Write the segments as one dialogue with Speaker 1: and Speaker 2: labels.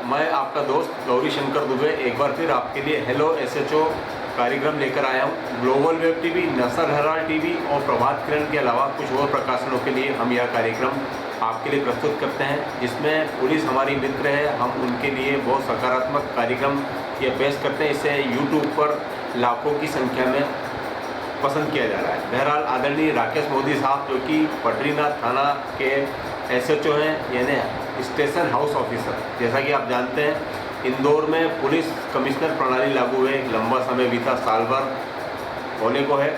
Speaker 1: मैं आपका दोस्त गौरी शंकर दुबे एक बार फिर आपके लिए हेलो एसएचओ कार्यक्रम लेकर आया हूँ। ग्लोबल वेब टीवी, नसर हेराल्ड टीवी और प्रभात किरण के अलावा कुछ और प्रकाशनों के लिए हम यह कार्यक्रम आपके लिए प्रस्तुत करते हैं, जिसमें पुलिस हमारी मित्र है। हम उनके लिए बहुत सकारात्मक कार्यक्रम ये पेश करते हैं। इसे यूट्यूब पर लाखों की संख्या में पसंद किया जा रहा है। बहरहाल आदरणीय राकेश मोदी साहब, जो कि पटरीनाथ थाना के एसएचओ हैं, यानी स्टेशन हाउस ऑफिसर। जैसा कि आप जानते हैं, इंदौर में पुलिस कमिश्नर प्रणाली लागू हुए लंबा समय बीता, साल भर होने को है,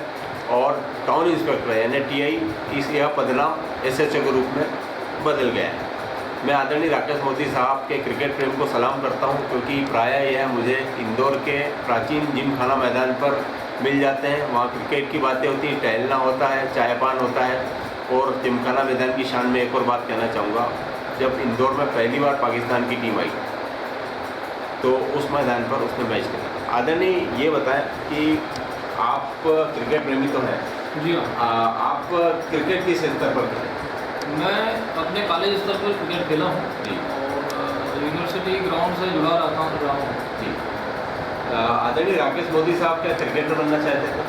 Speaker 1: और टाउन इंस्पेक्टर यानी टीआई इस यह पदनाम एसएचओ के रूप में बदल गया है। मैं आदरणीय राकेश मोदी साहब के क्रिकेट प्रेम को सलाम करता हूं, क्योंकि प्रायः यह मुझे इंदौर के प्राचीन जिमखाना मैदान पर मिल जाते हैं। वहाँ क्रिकेट की बातें होती हैं, टहलना होता है, चाय पान होता है। और जिमखाना मैदान की शान में एक और बात कहना चाहूँगा, जब इंदौर में पहली बार पाकिस्तान की टीम आई तो उस मैदान पर उसने मैच खेला। आदरणीय ये बताएं कि आप क्रिकेट प्रेमी तो हैं
Speaker 2: जी हाँ।
Speaker 1: आप क्रिकेट किस स्तर पर खेले?
Speaker 2: मैं अपने कॉलेज स्तर पर क्रिकेट खेला हूँ
Speaker 1: जी।
Speaker 2: और यूनिवर्सिटी ग्राउंड से जुड़ा रहा हूँ
Speaker 1: जी। आदरणीय राकेश मोदी साहब क्या क्रिकेटर बनना चाहते थे?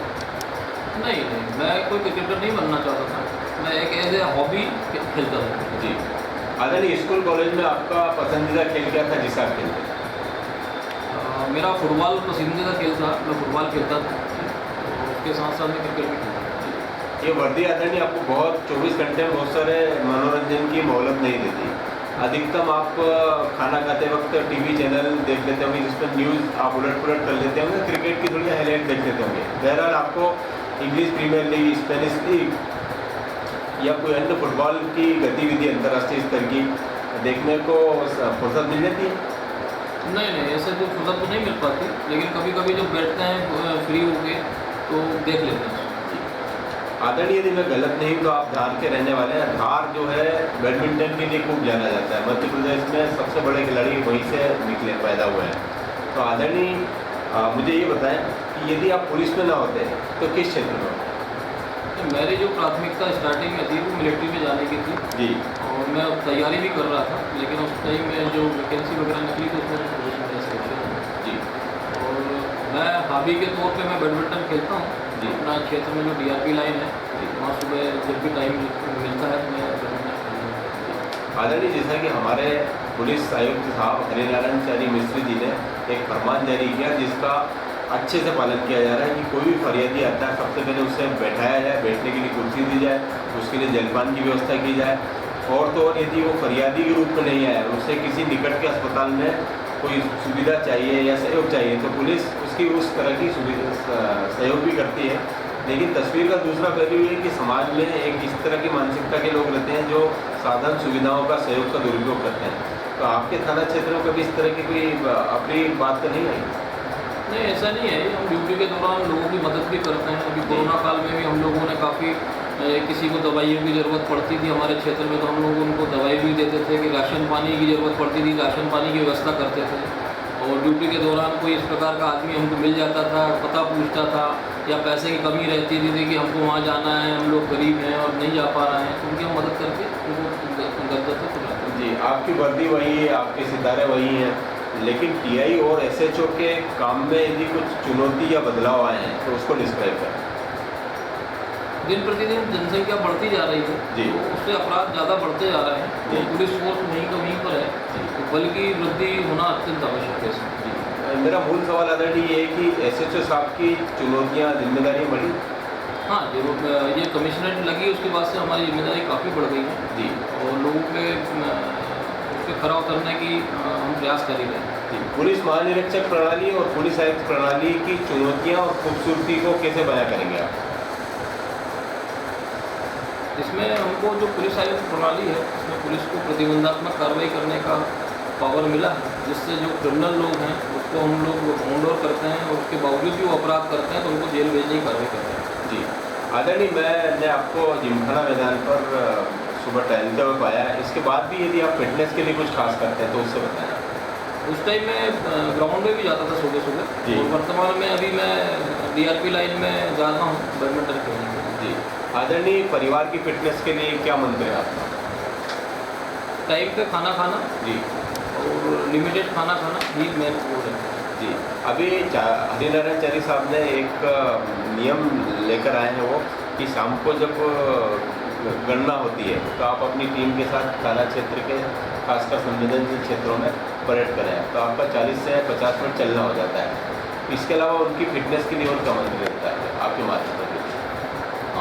Speaker 2: नहीं, मैं कोई क्रिकेटर नहीं बनना चाहता था। मैं एक एज ए हॉबी खेलता था।
Speaker 1: जी। आदरणीय स्कूल कॉलेज में आपका पसंदीदा खेल क्या था जिसे आप खेलते?
Speaker 2: मेरा फुटबॉल पसंदीदा खेल था। मैं फुटबॉल खेलता था और उसके साथ साथ मैं क्रिकेट भी खेलता था।
Speaker 1: ये वर्दी आदरणीय आपको बहुत 24 घंटे में बहुत सारे मनोरंजन की मोहलत नहीं देती। अधिकतम आप खाना खाते वक्त टीवी चैनल देख लेते होंगे, जिसमें न्यूज़ आप उलट पुलट कर लेते होंगे, क्रिकेट की थोड़ी हाईलाइट देख लेते होंगे। बहरहाल आपको English Premier League, Spanish league या कोई अन्य फुटबॉल की गतिविधि अंतर्राष्ट्रीय स्तर की देखने को फुर्सत मिल जाती है?
Speaker 2: नहीं, ऐसे तो फुर्सत तो नहीं मिल पाती, लेकिन कभी कभी जब बैठते हैं फ्री होके तो देख लेते हैं।
Speaker 1: आदरणीय, यदि मैं गलत नहीं तो आप धार के रहने वाले हैं। धार जो है बैडमिंटन के लिए खूब जाना जाता है। मध्य प्रदेश में सबसे बड़े खिलाड़ी वहीं से निकले, पैदा हुए हैं। तो आदरणीय, मुझे ये बताएं कि यदि आप पुलिस में ना होते तो किस क्षेत्र में होते?
Speaker 2: तो मेरी जो प्राथमिकता स्टार्टिंग में थी वो मिलिट्री में जाने की थी
Speaker 1: जी।
Speaker 2: और मैं तैयारी भी कर रहा था, लेकिन उस टाइम में जो वैकेंसी वगैरह निकली तो उसमें पोजीशन में सिलेक्शन।
Speaker 1: जी।
Speaker 2: और मैं हॉबी के तौर पे मैं बैडमिंटन खेलता हूँ।
Speaker 1: जी।
Speaker 2: अपना क्षेत्र में जो DRP लाइन है वहाँ सुबह जब भी टाइम मिलता है तो मैं बैडमिंटन खेलता हूँ।
Speaker 1: आदरणीय, जैसा कि हमारे पुलिस आयुक्त साहब हरिनारायण चारी मिस्त्री जी ने एक फरमान जारी किया, जिसका अच्छे से पालन किया जा रहा है कि कोई भी फरियादी आता है सबसे पहले उससे बैठाया जाए, बैठने के लिए कुर्सी दी जाए, उसके लिए जलपान की व्यवस्था की जाए। और तो और यदि वो फरियादी के रूप में नहीं आया, उसे किसी निकट के अस्पताल में कोई सुविधा चाहिए या सहयोग चाहिए तो पुलिस उसकी उस तरह की सुविधा सहयोग भी करती है। लेकिन तस्वीर का दूसरा पहलू ये कि समाज में एक इस तरह की मानसिकता के लोग रहते हैं जो साधन सुविधाओं का सहयोग का दुरुपयोग करते हैं। तो आपके थाना क्षेत्र में कभी इस तरह की कोई अपनी बात तो नहीं आई?
Speaker 2: नहीं, ऐसा नहीं है। हम ड्यूटी के दौरान लोगों की मदद भी करते हैं। अभी कोरोना काल में भी हम लोगों ने काफ़ी, किसी को दवाइयों की ज़रूरत पड़ती थी हमारे क्षेत्र में तो हम लोग उनको दवाई भी देते थे। कि राशन पानी की ज़रूरत पड़ती थी, राशन पानी की व्यवस्था करते थे। और ड्यूटी के दौरान कोई इस प्रकार का आदमी हमको मिल जाता था, पता पूछता था, या पैसे की कमी रहती थी कि हमको वहाँ जाना है, हम लोग गरीब हैं और नहीं जा पा रहे हैं, तो उनकी हम मदद करके उनको गद्दा से खुलाते।
Speaker 1: जी। आपकी वर्दी वही है, आपके सितारे वही हैं, लेकिन टीआई और एसएचओ के काम में यदि कुछ चुनौती या बदलाव आए हैं तो उसको डिस्क्राइब करें।
Speaker 2: दिन प्रतिदिन जनसंख्या बढ़ती जा रही है
Speaker 1: जी।
Speaker 2: तो उससे अपराध ज़्यादा बढ़ते जा रहे हैं। तो पुलिस फोर्स वहीं का वहीं पर है, तो बल की वृद्धि होना अत्यंत आवश्यक है इसमें।
Speaker 1: मेरा मूल सवाल आदरणीय ये है कि एसएचओ साहब की चुनौतियाँ, जिम्मेदारियाँ बढ़ी?
Speaker 2: हाँ जरूर, ये कमिश्नरेट लगी उसके बाद से हमारी जिम्मेदारी काफ़ी बढ़ गई है
Speaker 1: जी
Speaker 2: और लोगों पे उस पर खरा उतरने की हम प्रयास कर ही रहे हैं।
Speaker 1: जी। पुलिस महानिरीक्षक प्रणाली और पुलिस आयुक्त प्रणाली की चुनौतियाँ और खूबसूरती को कैसे बयां करेंगे आप?
Speaker 2: इसमें हमको जो पुलिस आयुक्त प्रणाली है इसमें पुलिस को प्रतिबंधात्मक कार्रवाई करने का पावर मिला है, जिससे जो क्रिमिनल लोग हैं उसको हम लोग बाउंड ओवर करते हैं और उसके बावजूद भी वो अपराध करते हैं तो उनको जेल भेजने की कार्रवाई करते हैं।
Speaker 1: जी आदरणीय, मैंने आपको जिमखाना मैदान पर सुबह टहलते हुए पाया, इसके बाद भी यदि आप फिटनेस के लिए कुछ खास करते हैं तो उससे बताएं।
Speaker 2: उस टाइम मैं ग्राउंड में भी जाता था सुबह सुबह
Speaker 1: जी।
Speaker 2: और वर्तमान में अभी मैं DRP लाइन में जाता हूँ बैडमिंटन खेलने के लिए।
Speaker 1: जी आदरणीय, परिवार की फिटनेस के लिए क्या मंत्र है आपका?
Speaker 2: टाइम पे खाना खाना
Speaker 1: जी
Speaker 2: और लिमिटेड खाना खाना ही मेन वो है।
Speaker 1: जी। अभी हरिनारायण चारी साहब ने एक नियम लेकर आए हैं, वो कि शाम को जब गणना होती है तो आप अपनी टीम के साथ थाना क्षेत्र के खासकर संवेदनशील क्षेत्रों में परेड करें, तो आपका 40 से 50 मिनट चलना हो जाता है। इसके अलावा उनकी फिटनेस के लिए और क्या मंत्र रहता है आपके माध्यम पर?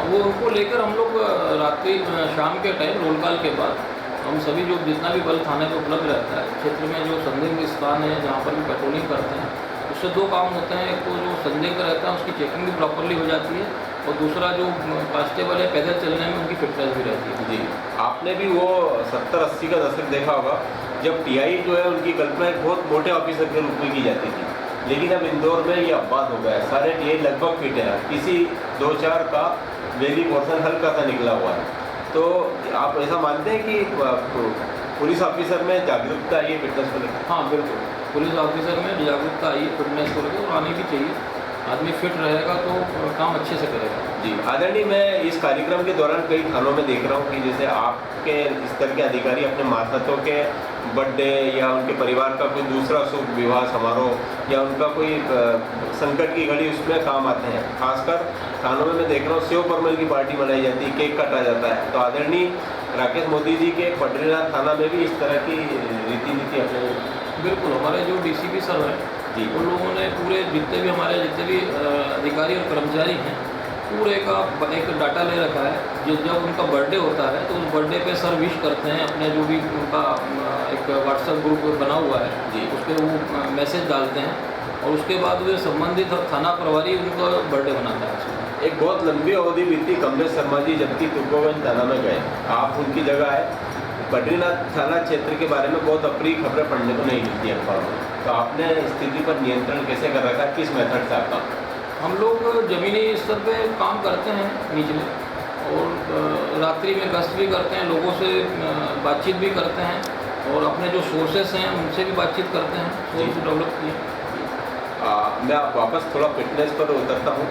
Speaker 2: वो उनको लेकर हम लोग रात्रि शाम के टाइम रोल कॉल के बाद हम सभी जो जितना भी बल थाने में उपलब्ध रहता है क्षेत्र में जो संदिग्ध स्थान है जहाँ पर भी पेट्रोलिंग करते हैं, उससे दो काम होते हैं। एक तो जो संदिग्ध रहता है उसकी चेकिंग भी प्रॉपरली हो जाती है और दूसरा जो कांस्टेबल है पैदल चलने में उनकी फिटनेस भी रहती है।
Speaker 1: जी, आपने भी वो 70-80 का दशक देखा होगा जब TI जो है उनकी कल्पना एक बहुत मोटे ऑफिसर के रूप में की जाती थी, लेकिन अब इंदौर में ये अपवाद हो गया है। सारे TI लगभग फिट हैं, किसी 2-4 का बेली पोर्सन हल्का सा निकला हुआ है। तो आप ऐसा मानते हैं कि पुलिस ऑफिसर में जागरूकता आई है फिटनेस को लेकर?
Speaker 2: हाँ बिल्कुल, पुलिस ऑफिसर में जागरूकता आई है फिटनेस को लेकर और आनी भी चाहिए। आदमी फिट रहेगा तो काम अच्छे से करेगा।
Speaker 1: जी आदरणीय, मैं इस कार्यक्रम के दौरान कई थानों में देख रहा हूँ कि जैसे आपके स्तर के अधिकारी अपने मातहतों के बर्थडे या उनके परिवार का कोई दूसरा शुभ विवाह समारोह या उनका कोई संकट की घड़ी उसमें काम आते हैं। खासकर थानों में मैं देख रहा हूँ सेव परमल की पार्टी मनाई जाती है, केक काटा जाता है। तो आदरणीय राकेश मोदी जी के पटरीनाथ थाना में भी इस तरह की रीति नीति अपने?
Speaker 2: बिल्कुल, हमारे जो DCP सर हैं
Speaker 1: जी,
Speaker 2: उन लोगों ने पूरे जितने भी हमारे जितने भी अधिकारी और कर्मचारी हैं पूरे का एक डाटा ले रखा है। जब उनका बर्थडे होता है तो उस बर्थडे पे सर विश करते हैं, अपने जो भी उनका एक WhatsApp ग्रुप बना हुआ है
Speaker 1: जी,
Speaker 2: उस पर वो मैसेज डालते हैं और उसके बाद वे संबंधित थाना प्रभारी उनका बर्थडे मनाता है।
Speaker 1: एक बहुत लंबी अवधि बीती, कमलेश शर्मा जी जबकि तुर्कोगंज थाना में गए, आप उनकी जगह है। बद्रीनाथ थाना क्षेत्र के बारे में बहुत अप्रिय खबरें पढ़ने को नहीं मिलती अखबार में, तो आपने स्थिति पर नियंत्रण कैसे कर रखा, किस मेथड से आपका?
Speaker 2: हम लोग ज़मीनी स्तर पे काम करते हैं निचले और रात्रि में गश्त भी करते हैं, लोगों से बातचीत भी करते हैं और अपने जो सोर्सेस हैं उनसे भी बातचीत करते हैं, सोर्स डेवलप किए।
Speaker 1: मैं वापस थोड़ा फिटनेस पर उतरता हूँ।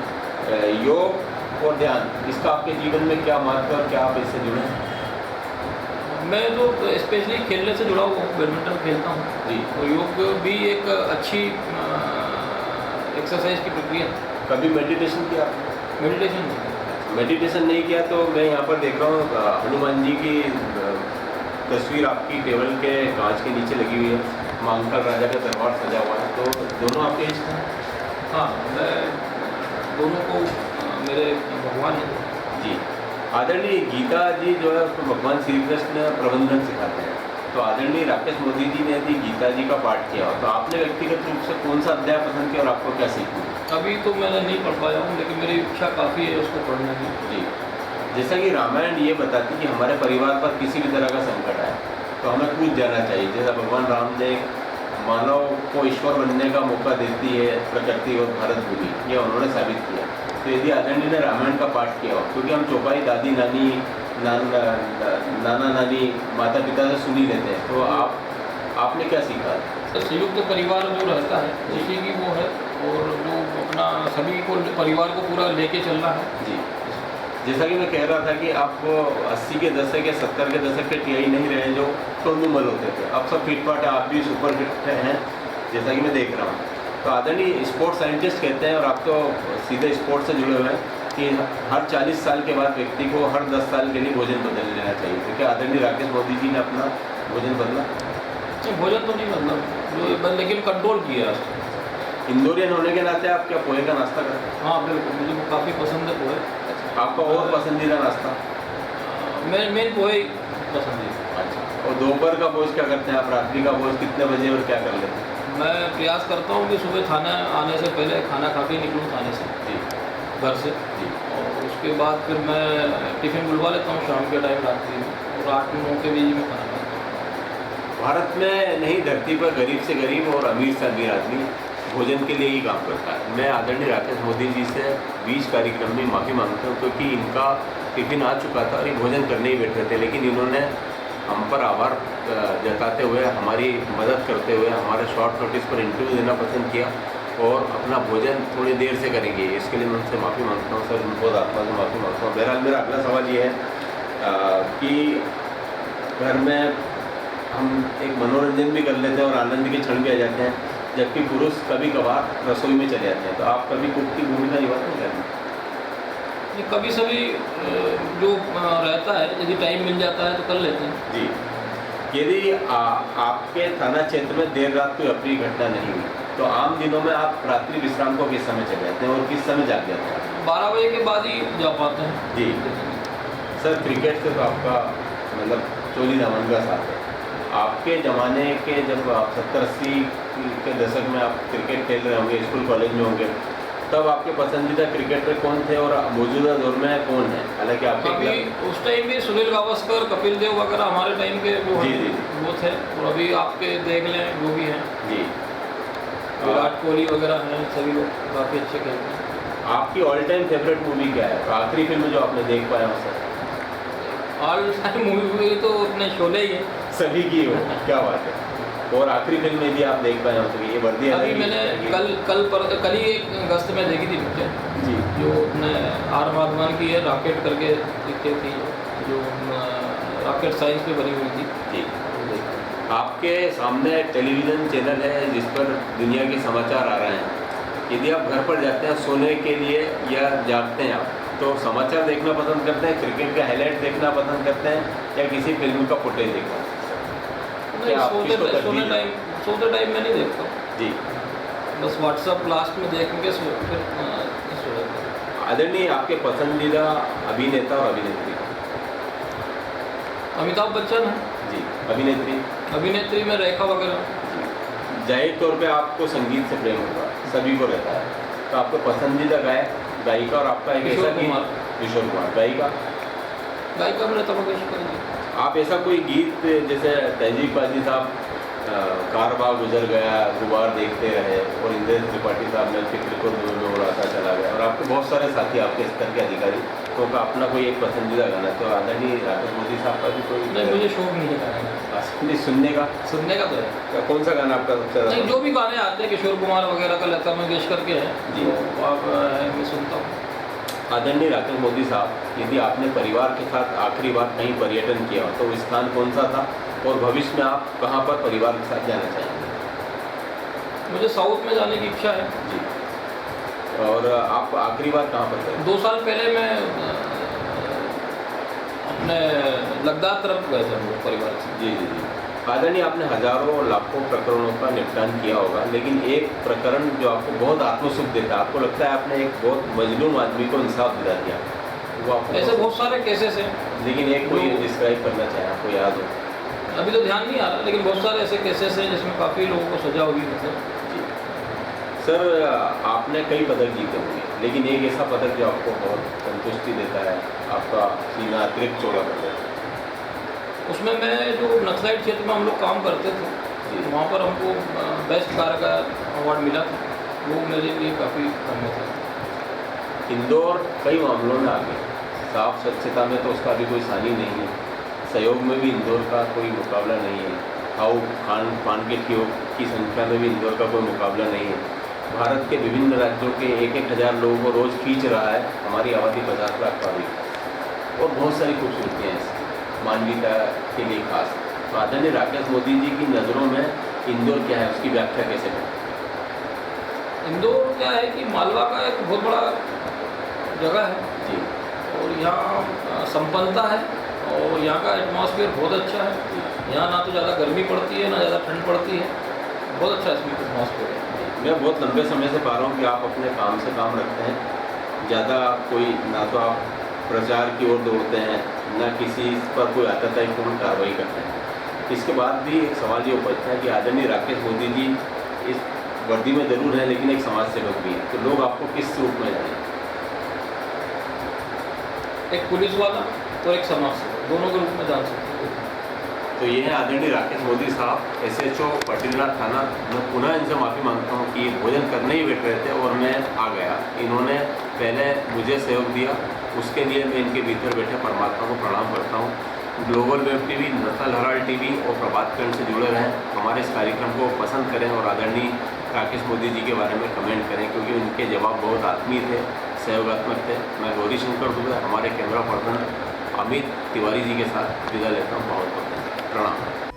Speaker 1: योग और ध्यान, इसका आपके जीवन में क्या महत्व है और क्या आप इससे जुड़े हैं?
Speaker 2: मैं तो स्पेशली खेलने से जुड़ा हुआ हूँ, बैडमिंटन खेलता हूँ
Speaker 1: जी,
Speaker 2: और योग भी एक अच्छी एक्सरसाइज की प्रक्रिया है।
Speaker 1: कभी मेडिटेशन किया? मेडिटेशन नहीं किया तो मैं यहाँ पर देख रहा हूँ हनुमान जी की तस्वीर आपकी टेबल के कांच के नीचे लगी हुई है, मांगल राजा का दरबार सजा हुआ है, तो दोनों आपके इष्ट हैं?
Speaker 2: हाँ, मैं दोनों को मेरे भगवान हैं।
Speaker 1: जी आदरणीय, गीता जी जो है उसको भगवान श्री कृष्ण प्रबंधन सिखाते हैं, तो आदरणीय राकेश मोदी जी ने यदि गीता जी का पाठ किया हो तो आपने व्यक्तिगत रूप से कौन सा अध्याय पसंद किया और आपको क्या सीखना?
Speaker 2: अभी तो मैंने नहीं पढ़ पाया हूँ लेकिन मेरी इच्छा काफ़ी है उसको पढ़ने की।
Speaker 1: जी, जैसा कि रामायण ये बताती कि हमारे परिवार पर किसी भी तरह का संकट आए तो हमें कूद जाना चाहिए। जैसा भगवान राम ने मानव को ईश्वर बनने का मौका देती है प्रकृति और भारत भूमि, यह उन्होंने साबित किया। तो यदि आदरणीय ने रामायण का पाठ किया हो, क्योंकि हम चौपाई दादी नानी नाना नानी माता पिता से सुनी लेते हैं, तो आपने क्या सीखा?
Speaker 2: संयुक्त परिवार जो रहता है उसी की वो है और जो अपना सभी को परिवार को पूरा लेके चलना है।
Speaker 1: जी, जैसा कि मैं कह रहा था कि आप 80 के दशक या 70 के दशक के TI नहीं रहे जो टोनूमल होते थे, अब सब फिट फाट है, आप भी सुपर फिट हैं जैसा कि मैं देख रहा हूँ। तो आदरणीय स्पोर्ट्स साइंटिस्ट कहते हैं और आप तो सीधे स्पोर्ट्स से जुड़े हुए हैं कि हर 40 साल के बाद व्यक्ति को हर 10 साल के लिए भोजन बदल लेना चाहिए। तो क्या आदरणीय राकेश मोदी जी ने अपना भोजन बदला?
Speaker 2: भोजन तो नहीं बदला लेकिन कंट्रोल किया।
Speaker 1: इंदौरियन होने के नाते आप क्या पोहे का नाश्ता करते हैं?
Speaker 2: हाँ बिल्कुल, मुझे काफ़ी पसंद है पोहे।
Speaker 1: आपका और पसंदीदा नाश्ता?
Speaker 2: मेन पोहे पसंद है।
Speaker 1: अच्छा, और दोपहर का भोज क्या करते हैं आप? रात्रि का भोज कितने बजे और क्या कर लेते हैं?
Speaker 2: मैं प्रयास करता हूँ कि सुबह खाना आने से पहले खाना खा के निकलूँ खाने से
Speaker 1: जी
Speaker 2: घर से,
Speaker 1: जी।
Speaker 2: और उसके बाद फिर मैं टिफ़िन बुलवा लेता हूँ शाम के टाइम रात्रि में, और 8-9 के बीच में खाना खाता हूँ।
Speaker 1: भारत में नहीं, धरती पर गरीब से गरीब और अमीर से अमीर आदमी भोजन के लिए ही काम करता है। मैं आदरणीय राकेश मोदी जी से बीच कार्यक्रम में माफ़ी मांगता हूँ, क्योंकि इनका टिफिन आ चुका था और ये भोजन करने ही बैठे थे, लेकिन इन्होंने हम पर आभार जताते हुए, हमारी मदद करते हुए हमारे शॉर्ट नोटिस पर इंटरव्यू देना पसंद किया और अपना भोजन थोड़ी देर से करेंगे। इसके लिए मैं उनसे माफ़ी मांगता हूँ सर, बहुत आत्मा से माफ़ी मांगता हूँ। बहरहाल मेरा अगला सवाल ये है कि घर में हम एक मनोरंजन भी कर लेते हैं और आनंद के क्षण भी आ जाते हैं, जबकि पुरुष कभी कभार रसोई में चले जाते हैं, तो आप कभी कुक की भूमिका निभाते हैं क्या?
Speaker 2: ये कभी सभी जो रहता है, यदि टाइम मिल जाता है तो कर लेते हैं।
Speaker 1: जी, यदि आपके थाना क्षेत्र में देर रात कोई अप्रिय घटना नहीं हुई, तो आम दिनों में आप रात्रि विश्राम को किस समय चले जाते हैं और किस समय जाग जाते हैं?
Speaker 2: 12 बजे के बाद ही जा पाते हैं।
Speaker 1: जी सर, क्रिकेट से तो आपका मतलब चोली दामन का साथ है। आपके ज़माने के जब आप 70-80 के दशक में आप क्रिकेट खेल रहे होंगे, स्कूल कॉलेज में होंगे, तब आपके पसंदीदा क्रिकेटर कौन थे और मौजूदा दौर में कौन है? हालांकि आपके
Speaker 2: अभी उस टाइम भी सुनील गावस्कर, कपिल देव वगैरह हमारे टाइम के जो
Speaker 1: जी,
Speaker 2: हैं
Speaker 1: जी।
Speaker 2: वो थे, और अभी आपके देख लें वो भी हैं,
Speaker 1: जी,
Speaker 2: विराट कोहली वगैरह हैं, सभी लोग काफ़ी अच्छे खेलते हैं।
Speaker 1: आपकी ऑल टाइम फेवरेट मूवी क्या है? आखिरी फिल्म जो आपने देख पाया हो सर?
Speaker 2: ऑल टाइम मूवी तो अपने शोले ही है।
Speaker 1: सभी की हो, क्या बात है। और आखिरी फिल्म यदि आप देख पाए हो तो ये वर्दी
Speaker 2: अभी मैंने कल ही एक अगस्त में देखी थी पिक्चर,
Speaker 1: जी
Speaker 2: जो अपने आर माधवन की है, रॉकेट करके पिक्चर थी, जो रॉकेट साइंस पे बनी हुई थी।
Speaker 1: जी। आपके सामने एक टेलीविज़न चैनल है जिस पर दुनिया के समाचार आ रहे हैं। यदि आप घर पर जाते हैं सोने के लिए या जागते हैं आप, तो समाचार देखना पसंद करते हैं, क्रिकेट का हाईलाइट देखना पसंद करते हैं, या किसी फिल्म का फुटेज देखना?
Speaker 2: नहीं,
Speaker 1: क्या आप किसको तरजीह दें?
Speaker 2: सोते टाइम मैं नहीं देखता,
Speaker 1: जी,
Speaker 2: बस व्हाट्सअप लास्ट में देख के फिर सो जाता हूँ।
Speaker 1: आदरणीय आपके पसंदीदा अभिनेता और अभिनेत्री?
Speaker 2: अमिताभ बच्चन है।
Speaker 1: जी। अभिनेत्री?
Speaker 2: अभिनेत्री में रेखा वगैरह।
Speaker 1: जाहिर तौर पे आपको संगीत से प्रेम होगा, सभी को रहता है, तो आपका पसंदीदा गायिका और आपका एक
Speaker 2: किशोर
Speaker 1: ऐसा गीत?
Speaker 2: कुमार।
Speaker 1: किशोर कुमार। गायिका?
Speaker 2: गायिका में लता मंगेशकर जी।
Speaker 1: आप ऐसा कोई गीत जैसे तहजीब काजी साहब कारवां गुजर गया, गुबार देखते रहे, और इंद्र त्रिपाठी साहब ने फिक्र को दूर में उड़ाता चला गया, और आपके बहुत सारे साथी आपके स्तर के अधिकारी, तो का अपना कोई एक पसंदीदा गाना, तो आदरणीय राकेश मोदी साहब का भी कोई?
Speaker 2: नहीं, मुझे शौक नहीं है गाने का।
Speaker 1: असली सुनने का?
Speaker 2: सुनने का तो है।
Speaker 1: कौन सा गाना आपका सबसे
Speaker 2: नहीं,
Speaker 1: ज़्यादा?
Speaker 2: जो भी गाने आते हैं किशोर कुमार वगैरह का, लता मंगेशकर के हैं
Speaker 1: जी।
Speaker 2: तो अब मैं सुनता हूँ।
Speaker 1: आदरणीय राकेश मोदी साहब, यदि आपने परिवार के साथ आखिरी बार कहीं पर्यटन किया हो, तो वो स्थान कौन सा था, और भविष्य में आप कहाँ पर परिवार के साथ जाना चाहेंगे?
Speaker 2: मुझे साउथ में जाने की इच्छा है।
Speaker 1: जी। और आप आखिरी बार कहाँ पर गए?
Speaker 2: 2 साल पहले मैं अपने लद्दाख तरफ गए थे हम लोग परिवार से।
Speaker 1: जी जी जी। आदरणीय, आपने हजारों लाखों प्रकरणों का निपटान किया होगा, लेकिन एक प्रकरण जो आपको बहुत आत्मसुख देता है, आपको लगता है आपने एक बहुत मजलूम आदमी को इंसाफ दिला दिया, वो आपको?
Speaker 2: ऐसे बहुत सारे केसेस हैं,
Speaker 1: लेकिन एक कोई डिस्क्राइब करना चाहें, आपको याद हो?
Speaker 2: अभी तो ध्यान नहीं आ रहा, लेकिन बहुत सारे ऐसे केसेस हैं जिसमें काफ़ी लोगों को सजा हुई मतलब।
Speaker 1: जी सर, आपने कई पदक जीते होंगे, लेकिन एक ऐसा पदक जो आपको बहुत संतुष्टि देता है, आपका सीना अतिरिक्त चौड़ा कर देता है?
Speaker 2: उसमें मैं जो नक्सलाइट क्षेत्र में हम लोग काम करते थे,
Speaker 1: जी।
Speaker 2: वहाँ पर हमको बेस्ट कार्यकार अवार्ड मिला था, वो मेरे लिए काफ़ी अहम था।
Speaker 1: इंदौर कई मामलों में आगे, साफ स्वच्छता में तो उसका अभी कोई सानी नहीं है, सहयोग में भी इंदौर का कोई मुकाबला नहीं है, खाऊ खान पान के ठियोग की संख्या में भी इंदौर का कोई मुकाबला नहीं है। भारत के विभिन्न राज्यों के 1-1 हज़ार लोगों को रोज़ खींच रहा है, हमारी आबादी 50 लाख का भी, और बहुत सारी खूबसूरतियाँ हैं मानवीयता के लिए खास। तो आदरणीय राकेश मोदी जी की नज़रों में इंदौर क्या है, उसकी व्याख्या कैसे करें?
Speaker 2: इंदौर क्या है कि मालवा का एक बहुत बड़ा जगह है
Speaker 1: जी
Speaker 2: और यहाँ संपन्नता है, और यहाँ का एटमॉस्फेयर बहुत अच्छा है। यहाँ ना तो ज़्यादा गर्मी पड़ती है ना ज़्यादा ठंड पड़ती है, बहुत अच्छा इसमें एटमॉस्फेयर है।
Speaker 1: मैं बहुत लंबे समय से पा रहा हूँ कि आप अपने काम से काम रखते हैं, ज़्यादा कोई ना तो आप प्रचार की ओर दौड़ते हैं, न किसी पर कोई आतताईपूर्ण कार्रवाई करते हैं। इसके बाद भी एक सवाल ये उपजता है कि आदरणीय राकेश मोदी जी इस वर्दी में जरूर है लेकिन एक समाज सेवक भी है, तो लोग आपको किस रूप में जाने?
Speaker 2: एक पुलिस वाला और एक समाज सेवक, दोनों के रूप में जान सकते हैं।
Speaker 1: तो ये है आदरणीय राकेश मोदी साहब, SHO पटियाला थाना। मैं पुनः इनसे माफ़ी मांगता हूँ कि भोजन करने ही बैठ रहे थे और मैं आ गया। इन्होंने पहले मुझे सहयोग दिया, उसके लिए मैं इनके भीतर बैठे परमात्मा को प्रणाम करता हूँ। Global web TV, national Herald TV और प्रभात किरण से जुड़े रहें। हमारे इस कार्यक्रम को पसंद करें और आदरणीय राकेश मोदी जी के बारे में कमेंट करें, क्योंकि उनके जवाब बहुत आत्मीय थे, सहयोगात्मक थे। मैं गौरी शंकर दुबे हमारे कैमरा पर्सन अमित तिवारी जी के साथ विदा लेता हूँ। बहुत बहुत प्रणाम।